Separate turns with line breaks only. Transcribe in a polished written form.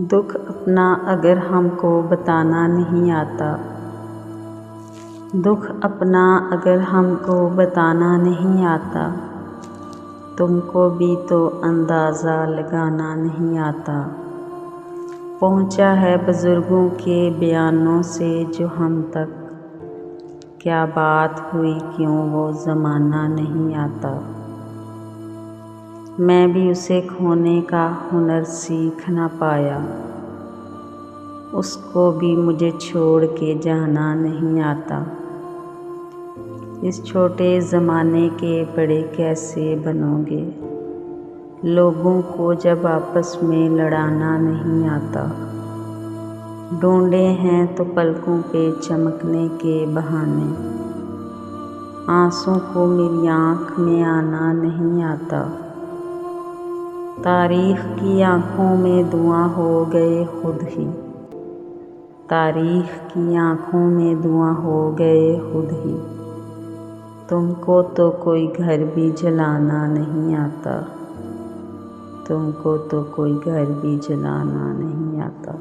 दुख अपना अगर हमको बताना नहीं आता, दुख अपना अगर हमको बताना नहीं आता, तुमको भी तो अंदाज़ा लगाना नहीं आता। पहुँचा है बुज़ुर्गों के बयानों से जो हम तक, क्या बात हुई क्यों वो ज़माना नहीं आता। मैं भी उसे खोने का हुनर सीख ना पाया, उसको भी मुझे छोड़ के जाना नहीं आता। इस छोटे ज़माने के बड़े कैसे बनोगे, लोगों को जब आपस में लड़ाना नहीं आता। ढूंढे हैं तो पलकों पे चमकने के बहाने, आंसू को मेरी आँख में आना नहीं आता। तारीख़ की आँखों में धुआं हो गए खुद ही, तारीख़ की आँखों में धुआं हो गए खुद ही। तुमको तो कोई घर भी जलाना नहीं आता, तुमको तो कोई घर भी जलाना नहीं आता।